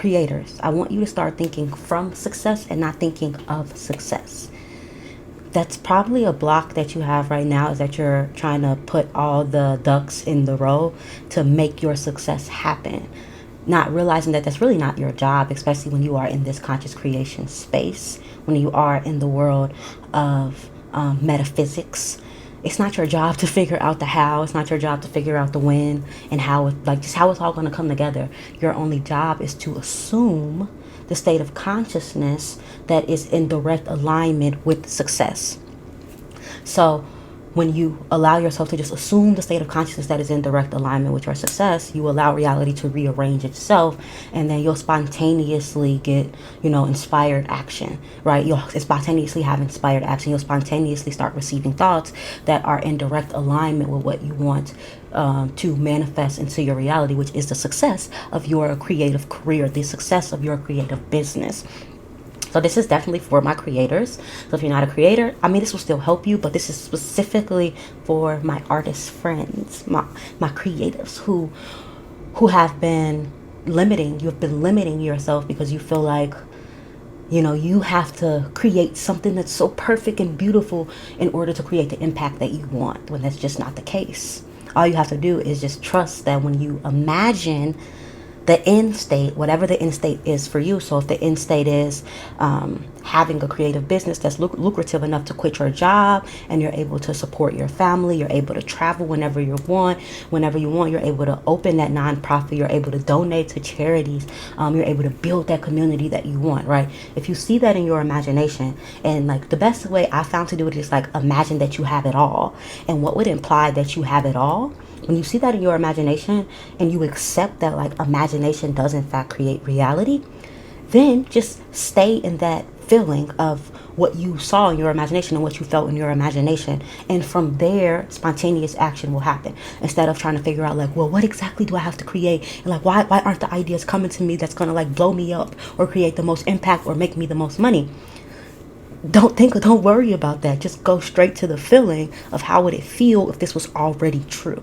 creators, I want you to start thinking from success and not thinking of success. That's probably a block that you have right now, is that you're trying to put all the ducks in the row to make your success happen. Not realizing that that's really not your job, especially when you are in this conscious creation space, when you are in the world of metaphysics. It's not your job to figure out the how. It's not your job to figure out the when and how, just how it's all going to come together. Your only job is to assume the state of consciousness that is in direct alignment with success. So when you allow yourself to just assume the state of consciousness that is in direct alignment with your success, you allow reality to rearrange itself, and then you'll spontaneously get, inspired action, right? You'll spontaneously have inspired action. You'll spontaneously start receiving thoughts that are in direct alignment with what you want to manifest into your reality, which is the success of your creative career, the success of your creative business. So this is definitely for my creators. So if you're not a creator, this will still help you, but this is specifically for my artist friends, my creatives who have been limiting. You've been limiting yourself because you feel like, you have to create something that's so perfect and beautiful in order to create the impact that you want, when that's just not the case. All you have to do is just trust that when you imagine the end state, whatever the end state is for you. So if the end state is having a creative business that's lucrative enough to quit your job, and you're able to support your family, you're able to travel whenever you want, you're able to open that nonprofit, you're able to donate to charities, you're able to build that community that you want, right? If you see that in your imagination, and the best way I found to do it is imagine that you have it all. And what would imply that you have it all? When you see that in your imagination and you accept that imagination does in fact create reality, then just stay in that feeling of what you saw in your imagination and what you felt in your imagination. And from there, spontaneous action will happen. Instead of trying to figure out what exactly do I have to create? And why aren't the ideas coming to me that's going to blow me up or create the most impact or make me the most money? Don't worry about that. Just go straight to the feeling of how would it feel if this was already true.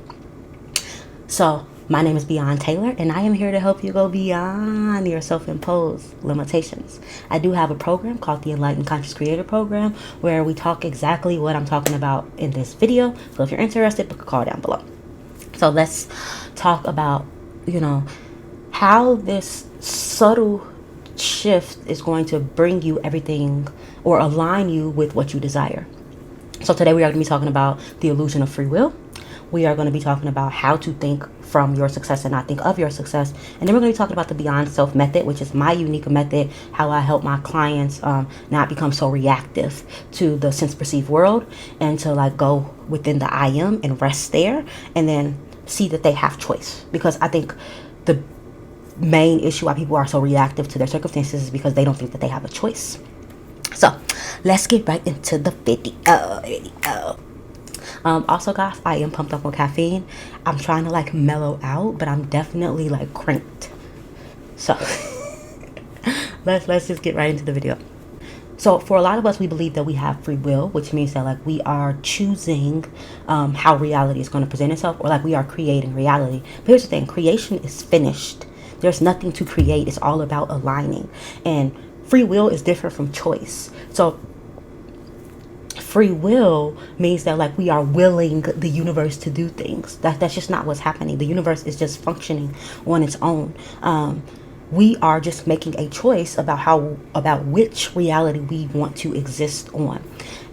So my name is Beyond Taylor, and I am here to help you go beyond your self-imposed limitations. I do have a program called the Enlightened Conscious Creator Program, where we talk exactly what I'm talking about in this video. So if you're interested, book a call down below. So let's talk about, how this subtle shift is going to bring you everything or align you with what you desire. So today we are going to be talking about the illusion of free will. We are going to be talking about how to think from your success and not think of your success. And then we're going to be talking about the Beyond Self method, which is my unique method, how I help my clients not become so reactive to the sense perceived world, and to go within the I am and rest there, and then see that they have choice. Because I think the main issue why people are so reactive to their circumstances is because they don't think that they have a choice. So let's get right into the video. Also, guys, I am pumped up on caffeine. I'm trying to mellow out, but I'm definitely cranked. So let's just get right into the video. So for a lot of us, we believe that we have free will, which means that we are choosing how reality is going to present itself, or we are creating reality. But here's the thing: creation is finished. There's nothing to create. It's all about aligning. And free will is different from choice. So free will means that we are willing the universe to do things. That's just not what's happening. The universe is just functioning on its own. We are just making a choice about which reality we want to exist on.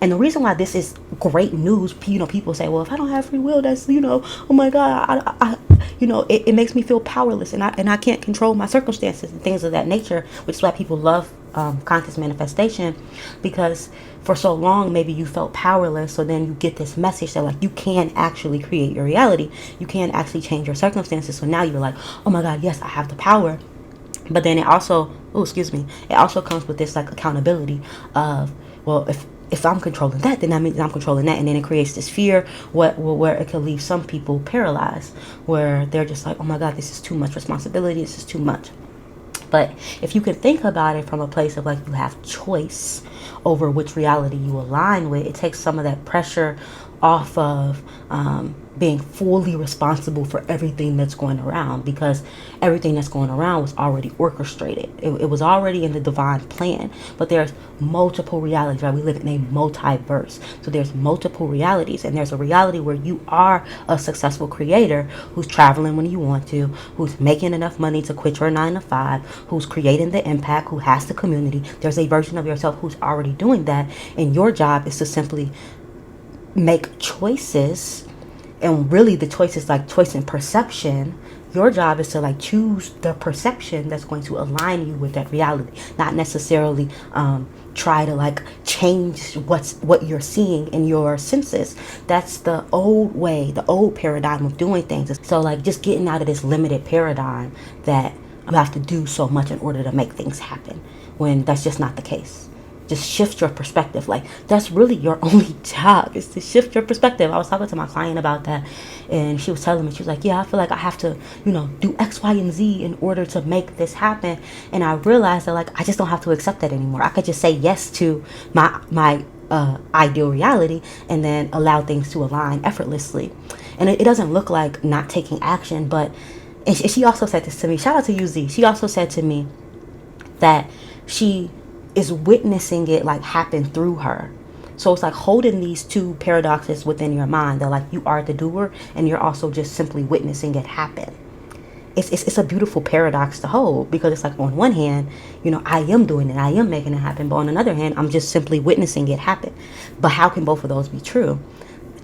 And the reason why this is great news, people say, well, if I don't have free will, that's, oh my God, it makes me feel powerless, and I can't control my circumstances and things of that nature, which is why people love conscious manifestation, because for so long maybe you felt powerless. So then you get this message that you can actually create your reality, you can actually change your circumstances. So now you're oh my God, yes, I have the power. But then it also comes with this accountability of, well, if I'm controlling that, then that means I'm controlling that. And then it creates this fear where it can leave some people paralyzed, where they're just oh my God, this is too much responsibility, this is too much. But if you can think about it from a place of you have choice over which reality you align with, it takes some of that pressure off of being fully responsible for everything that's going around, because everything that's going around was already orchestrated. It was already in the divine plan. But there's multiple realities, right? We live in a multiverse. So there's multiple realities, and there's a reality where you are a successful creator who's traveling when you want to, who's making enough money to quit your 9 to 5, who's creating the impact, who has the community. There's a version of yourself who's already doing that, and your job is to simply make choices. And really the choice is like choice in perception. Your job is to like choose the perception that's going to align you with that reality, not necessarily try to like change what you're seeing in your senses. That's the old way, the old paradigm of doing things. So like just getting out of this limited paradigm that you have to do so much in order to make things happen, when that's just not the case. Just shift your perspective. Like, that's really your only job, is to shift your perspective. I was talking to my client about that, and she was telling me, she was like, yeah, I feel like I have to, do X, Y, and Z in order to make this happen. And I realized that, like, I just don't have to accept that anymore. I could just say yes to my ideal reality, and then allow things to align effortlessly. And it doesn't look like not taking action, but, and she also said this to me, shout out to UZ. She also said to me that she is witnessing it like happen through her. So it's like holding these two paradoxes within your mind, that like you are the doer and you're also just simply witnessing it happen. It's a beautiful paradox to hold, because it's like on one hand, I am doing it, I am making it happen, but on another hand, I'm just simply witnessing it happen. But how can both of those be true?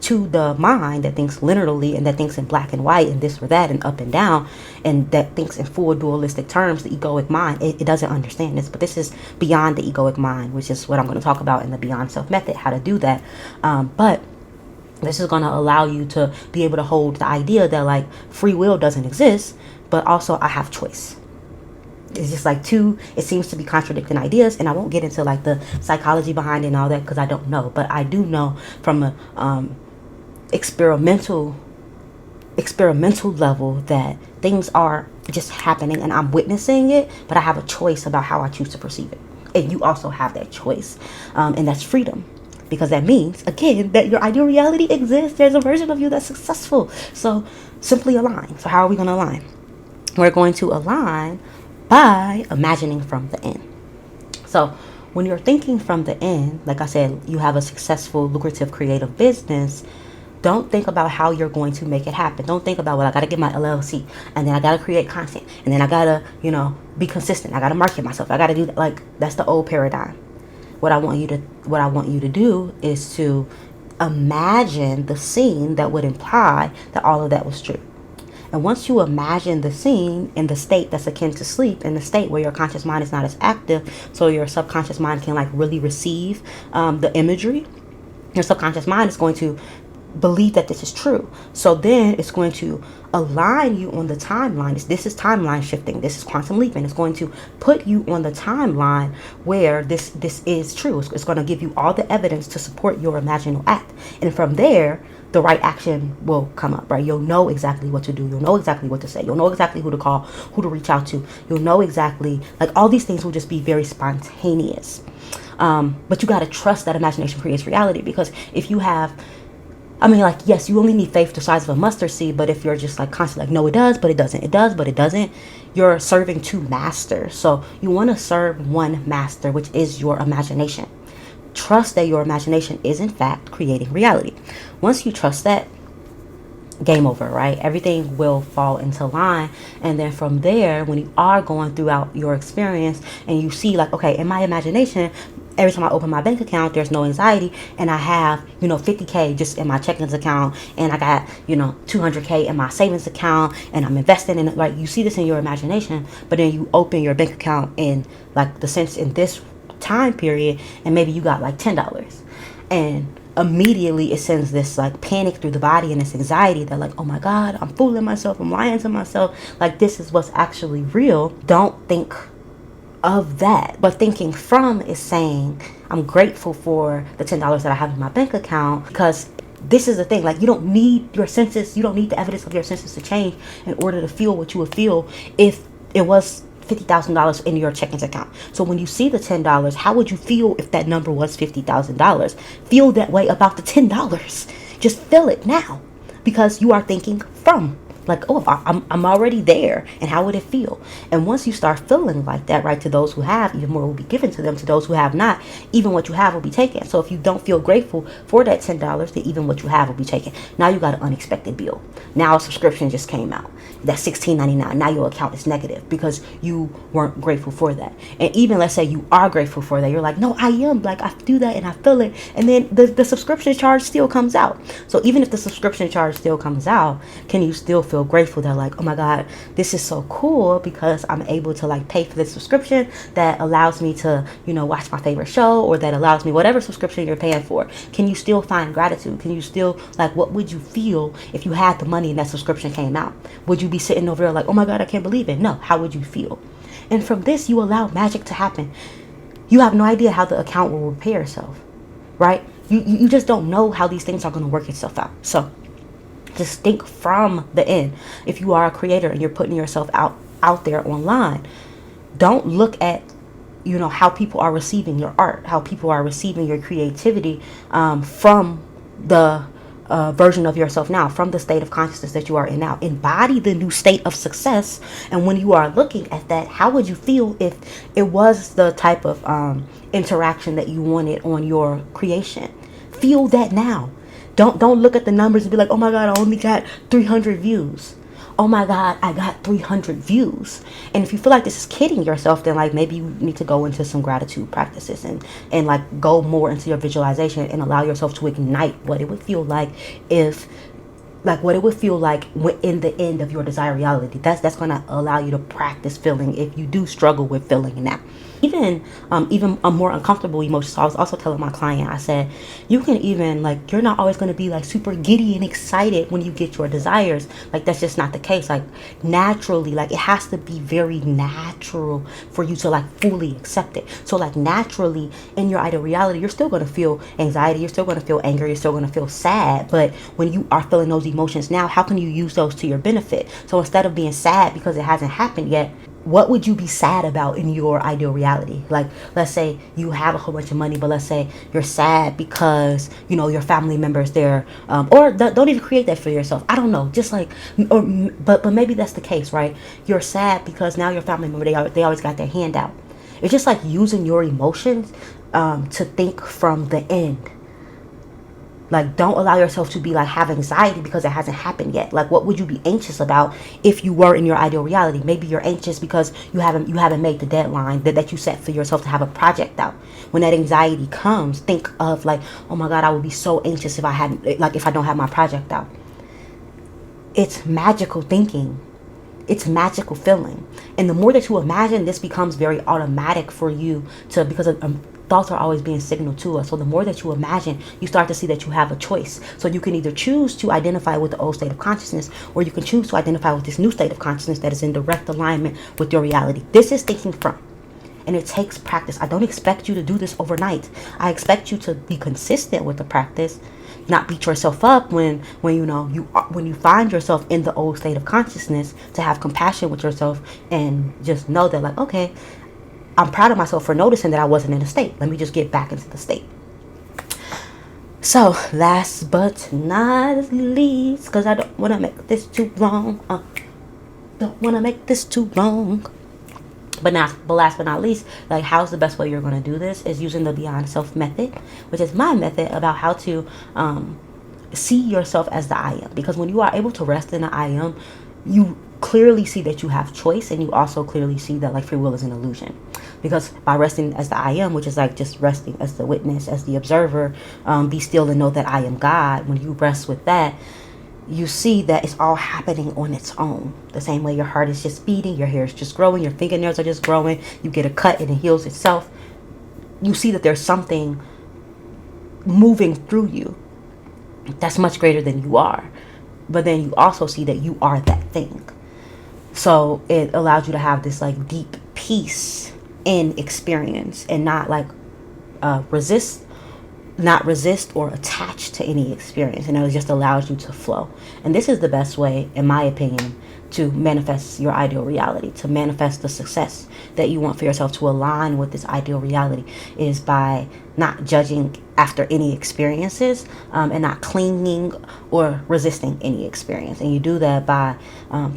To the mind that thinks linearly, and that thinks in black and white and this or that and up and down, and that thinks in full dualistic terms, the egoic mind, it doesn't understand this. But this is beyond the egoic mind, which is what I'm going to talk about in the Beyond Self method, how to do that. But this is going to allow you to be able to hold the idea that like free will doesn't exist, but also I have choice. It's just like two, it seems to be contradicting ideas, and I won't get into like the psychology behind it and all that, because I don't know. But I do know from a experimental level that things are just happening, and I'm witnessing it, but I have a choice about how I choose to perceive it. And you also have that choice, and that's freedom, because that means, again, that your ideal reality exists. There's a version of you that's successful. So simply align. So how are we going to align? We're going to align by imagining from the end. So when you're thinking from the end, like I said, you have a successful, lucrative, creative business. Don't think about how you're going to make it happen. Don't think about, well, I got to get my LLC, and then I got to create content, and then I got to, be consistent. I got to market myself. I got to do that. Like, that's the old paradigm. What I want you to do is to imagine the scene that would imply that all of that was true. And once you imagine the scene in the state that's akin to sleep, in the state where your conscious mind is not as active, so your subconscious mind can like really receive the imagery, your subconscious mind is going to believe that this is true. So then it's going to align you on the timeline. This is timeline shifting. This is quantum leaping. It's going to put you on the timeline where this is true. It's going to give you all the evidence to support your imaginal act. And from there, the right action will come up, right? You'll know exactly what to do. You'll know exactly what to say. You'll know exactly who to call, who to reach out to. You'll know exactly, like, all these things will just be very spontaneous. But you got to trust that imagination creates reality, because if you have, yes, you only need faith the size of a mustard seed, but if you're just like constantly like, no, it does, but it doesn't, it does, but it doesn't, you're serving two masters. So you want to serve one master, which is your imagination. Trust that your imagination is in fact creating reality. Once you trust that, game over, right? Everything will fall into line. And then from there, when you are going throughout your experience and you see like, okay, in my imagination, every time I open my bank account, there's no anxiety, and I have, $50K just in my checkings account, and I got, $200K in my savings account, and I'm investing in it. Like, you see this in your imagination, but then you open your bank account in like the sense in this time period, and maybe you got like $10, and immediately it sends this like panic through the body and this anxiety that like, oh my God, I'm fooling myself, I'm lying to myself, like this is what's actually real. Don't think of that. But thinking from is saying, I'm grateful for the $10 that I have in my bank account, because this is the thing, like, you don't need your senses, you don't need the evidence of your senses to change in order to feel what you would feel if it was $50,000 in your checkings account. So when you see the $10, how would you feel if that number was $50,000? Feel that way about the $10. Just feel it now, because you are thinking from. Like, oh, I'm already there, and how would it feel? And once you start feeling like that, right, to those who have, even more will be given to them. To those who have not, even what you have will be taken. So if you don't feel grateful for that $10, then even what you have will be taken. Now you got an unexpected bill. Now a subscription just came out. That's $16.99. Now your account is negative because you weren't grateful for that. And even let's say you are grateful for that, you're like, no, I am. Like, I do that and I feel it. And then the subscription charge still comes out. So even if the subscription charge still comes out, can you still feel grateful that, like, oh my God, this is so cool because I'm able to like pay for this subscription that allows me to, watch my favorite show, or that allows me whatever subscription you're paying for? Can you still find gratitude? Can you still, like, what would you feel if you had the money and that subscription came out? Would you be sitting over there like, oh my God, I can't believe it? No. How would you feel? And from this, you allow magic to happen. You have no idea how the account will repair itself, right? You just don't know how these things are going to work itself out. So just think from the end. If you are a creator and you're putting yourself out there online, don't look at how people are receiving your art, how people are receiving your creativity from the version of yourself now, from the state of consciousness that you are in now. Embody the new state of success. And when you are looking at that, how would you feel if it was the type of interaction that you wanted on your creation? Feel that now. Don't look at the numbers and be like, oh my God, I only got 300 views. Oh my God, I got 300 views. And if you feel like this is kidding yourself, then like maybe you need to go into some gratitude practices and like go more into your visualization and allow yourself to ignite what it would feel like if, like, what it would feel like in the end of your desired reality. That's going to allow you to practice feeling if you do struggle with feeling now. Even more uncomfortable emotions. So I was also telling my client, I said, you can even, like, you're not always going to be like super giddy and excited when you get your desires. Like, that's just not the case. Like, naturally, like, it has to be very natural for you to like fully accept it. So like naturally in your ideal reality, you're still going to feel anxiety. You're still going to feel anger. You're still going to feel sad. But when you are feeling those emotions now, how can you use those to your benefit? So instead of being sad because it hasn't happened yet, what would you be sad about in your ideal reality? Like, let's say you have a whole bunch of money, but let's say you're sad because, your family members there, or don't even create that for yourself. I don't know. Just like, but maybe that's the case, right? You're sad because now your family member, they always got their hand out. It's just like using your emotions to think from the end. Like, don't allow yourself to be like have anxiety because it hasn't happened yet. Like, what would you be anxious about if you were in your ideal reality? Maybe you're anxious because you haven't made the deadline that you set for yourself to have a project out. When that anxiety comes, think of like, oh my God, I would be so anxious if I don't have my project out. It's magical thinking. It's magical feeling. And the more that you imagine, this becomes very automatic for you to, because thoughts are always being signaled to us. So the more that you imagine, you start to see that you have a choice. So you can either choose to identify with the old state of consciousness, or you can choose to identify with this new state of consciousness that is in direct alignment with your reality. This is thinking from. And it takes practice. I don't expect you to do this overnight. I expect you to be consistent with the practice. Not beat yourself up when you find yourself in the old state of consciousness, to have compassion with yourself and just know that, like, okay, I'm proud of myself for noticing that I wasn't in a state. Let me just get back into the state. So last but not least, because I don't want to make this too long. But last but not least, like, how's the best way you're going to do this is using the Beyond Self method, which is my method about how to see yourself as the I am. Because when you are able to rest in the I am, you clearly see that you have choice, and you also clearly see that, like, free will is an illusion. Because by resting as the I am, which is like just resting as the witness, as the observer, be still and know that I am God. When you rest with that, you see that it's all happening on its own. The same way your heart is just beating, your hair is just growing, your fingernails are just growing, you get a cut and it heals itself. You see that there's something moving through you that's much greater than you are. But then you also see that you are that thing. So it allows you to have this like deep peace in experience, and not like resist or attach to any experience. And it just allows you to flow. And this is the best way, in my opinion, to manifest your ideal reality, to manifest the success that you want for yourself, to align with this ideal reality, is by not judging after any experiences, and not clinging or resisting any experience. And you do that by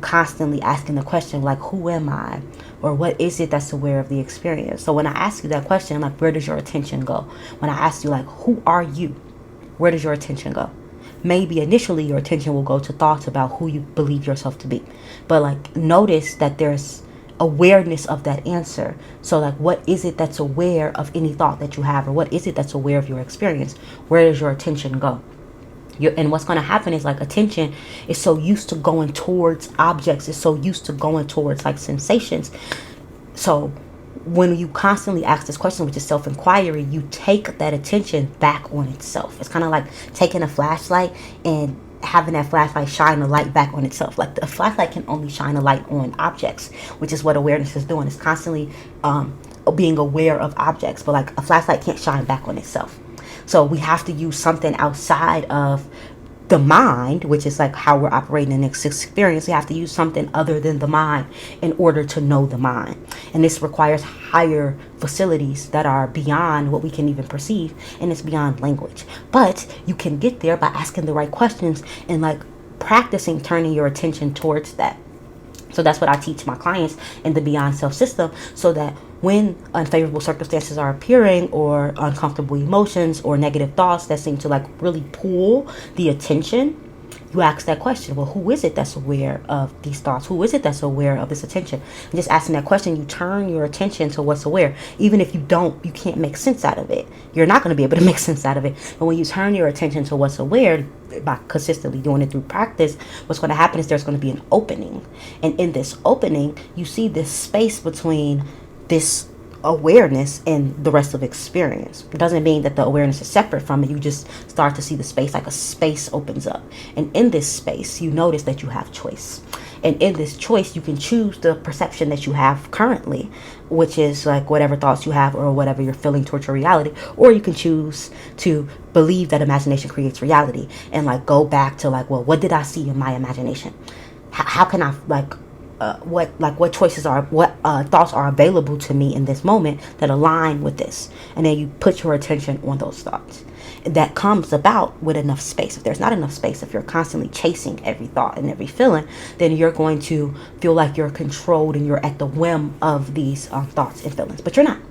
constantly asking the question, like, who am I? Or what is it that's aware of the experience? So when I ask you that question, like, where does your attention go? When I ask you, like, who are you? Where does your attention go? Maybe initially your attention will go to thoughts about who you believe yourself to be. But like, notice that there's awareness of that answer. So like, what is it that's aware of any thought that you have? Or what is it that's aware of your experience? Where does your attention go? And what's going to happen is, like, attention is so used to going towards objects. It's so used to going towards like sensations. So when you constantly ask this question, which is self-inquiry, you take that attention back on itself. It's kind of like taking a flashlight and having that flashlight shine a light back on itself. Like, the flashlight can only shine a light on objects, which is what awareness is doing. It's constantly being aware of objects, but like, a flashlight can't shine back on itself. So we have to use something outside of the mind, which is like how we're operating in this experience. We have to use something other than the mind in order to know the mind. And this requires higher facilities that are beyond what we can even perceive, and it's beyond language. But you can get there by asking the right questions and like practicing turning your attention towards that. So that's what I teach my clients in the Beyond Self system, so that when unfavorable circumstances are appearing, or uncomfortable emotions or negative thoughts that seem to like really pull the attention, you ask that question, well, who is it that's aware of these thoughts? Who is it that's aware of this attention? And just asking that question, you turn your attention to what's aware. Even if you can't make sense out of it. You're not going to be able to make sense out of it. But when you turn your attention to what's aware, by consistently doing it through practice, what's going to happen is there's going to be an opening. And in this opening, you see this space between this awareness and the rest of experience. It doesn't mean that the awareness is separate from it. You just start to see the space, like a space opens up. And in this space, you notice that you have choice. And in this choice, you can choose the perception that you have currently, which is like whatever thoughts you have or whatever you're feeling towards your reality. Or you can choose to believe that imagination creates reality and like go back to like, well, what did I see in my imagination? How can I what choices are, what thoughts are available to me in this moment that align with this? And then you put your attention on those thoughts. That comes about with enough space. If there's not enough space, if you're constantly chasing every thought and every feeling, then you're going to feel like you're controlled and you're at the whim of these thoughts and feelings. But you're not.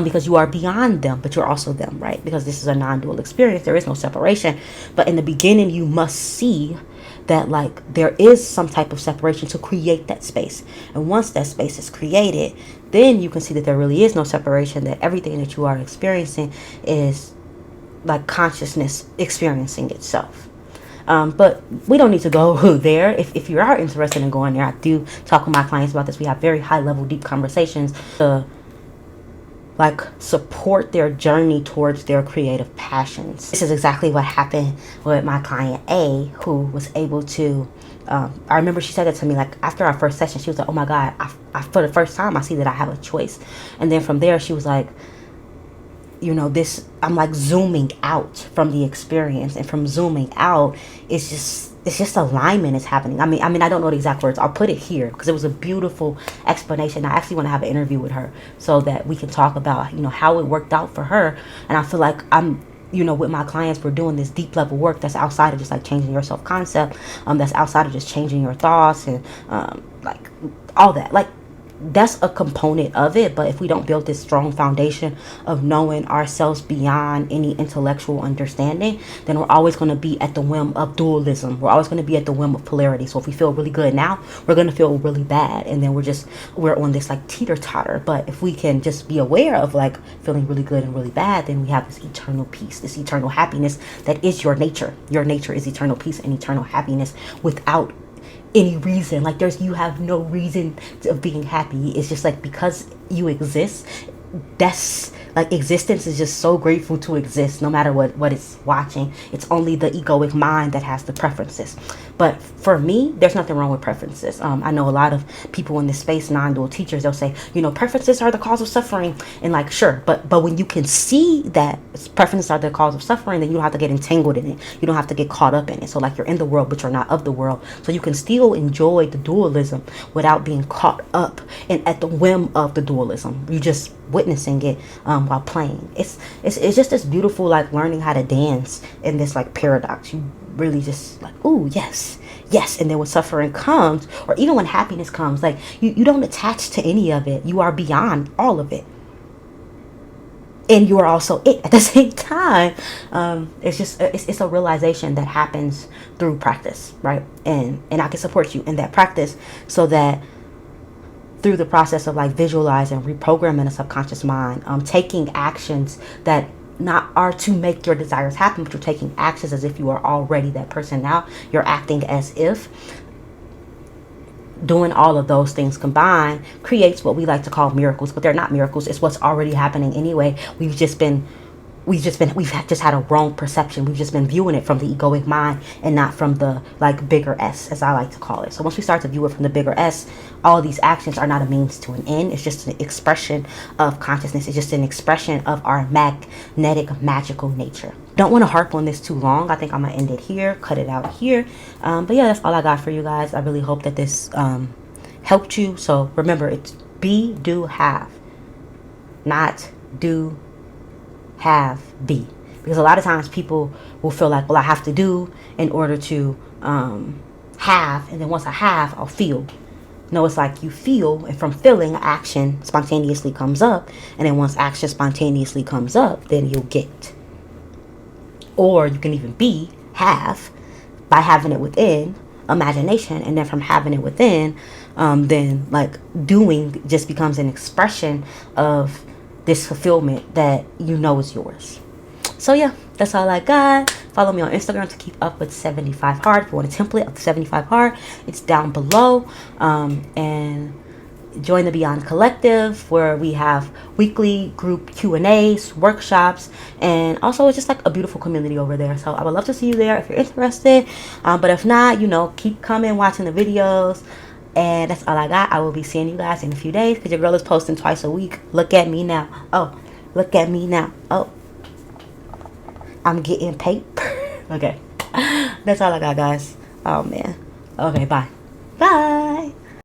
Because you are beyond them, but you're also them, right? Because this is a non-dual experience. There is no separation. But in the beginning, you must see that like there is some type of separation to create that space. And once that space is created, then you can see that there really is no separation, that everything that you are experiencing is like consciousness experiencing itself. But we don't need to go there. If you are interested in going there, I do talk with my clients about this. We have very high level, deep conversations to like support their journey towards their creative passions. This is exactly what happened with my client A, who was able to I remember she said that to me like after our first session. She was like, oh my God, I for the first time I see that I have a choice. And then from there she was like, you know, this, I'm like zooming out from the experience, and from zooming out, it's just alignment is happening. I mean, I don't know the exact words. I'll put it here because it was a beautiful explanation. I actually want to have an interview with her so that we can talk about, you know, how it worked out for her. And I feel like I'm, you know, with my clients, we're doing this deep level work that's outside of just like changing your self-concept, that's outside of just changing your thoughts and like all that. Like, that's a component of it, but if we don't build this strong foundation of knowing ourselves beyond any intellectual understanding, then we're always going to be at the whim of dualism. We're always going to be at the whim of polarity. So if we feel really good now, we're going to feel really bad, and then we're on this like teeter-totter. But if we can just be aware of like feeling really good and really bad, then we have this eternal peace, this eternal happiness that is your nature. Your nature is eternal peace and eternal happiness without any reason. Like you have no reason of being happy. It's just like because you exist, that's Like, existence is just so grateful to exist no matter what it's watching. It's only the egoic mind that has the preferences. But for me, there's nothing wrong with preferences. I know a lot of people in this space, non-dual teachers, they'll say, preferences are the cause of suffering. And like, sure, but when you can see that preferences are the cause of suffering, then you don't have to get entangled in it. You don't have to get caught up in it. So like, you're in the world, but you're not of the world. So you can still enjoy the dualism without being caught up and at the whim of the dualism. You just witnessing it while playing. It's just this beautiful, like, learning how to dance in this like paradox. You really just like, ooh, yes, and then when suffering comes, or even when happiness comes, like, you don't attach to any of it. You are beyond all of it, and you are also it at the same time. It's just it's a realization that happens through practice, right? And I can support you in that practice, so that through the process of like visualizing, reprogramming the subconscious mind, taking actions that not are to make your desires happen, but you're taking actions as if you are already that person now. You're acting as if. Doing all of those things combined creates what we like to call miracles, but they're not miracles. It's what's already happening anyway. We've just had a wrong perception. We've just been viewing it from the egoic mind and not from the like bigger S, as I like to call it. So once we start to view it from the bigger S, all these actions are not a means to an end. It's just an expression of consciousness. It's just an expression of our magnetic, magical nature. Don't want to harp on this too long. I think I'm gonna end it here, cut it out here. But yeah, that's all I got for you guys. I really hope that this helped you. So remember, it's be, do, have, not do, have, be. Because a lot of times people will feel like, well, I have to do in order to have, and then once I have, I'll feel. No, it's like you feel, and from feeling, action spontaneously comes up, and then once action spontaneously comes up, then you'll get. Or you can even have, by having it within imagination, and then from having it within, then like doing just becomes an expression of this fulfillment that you know is yours. So yeah, that's all I got. Follow me on Instagram to keep up with 75 Hard. If you want a template of 75 Hard, it's down below. And join the Beyond Collective, where we have weekly group Q&As, workshops, and also it's just like a beautiful community over there. So I would love to see you there if you're interested. But if not, keep coming, watching the videos. And that's all I got. I will be seeing you guys in a few days, because your girl is posting twice a week. Look at me now. Oh, look at me now. Oh, I'm getting paper. Okay. That's all I got, guys. Oh, man. Okay, bye. Bye.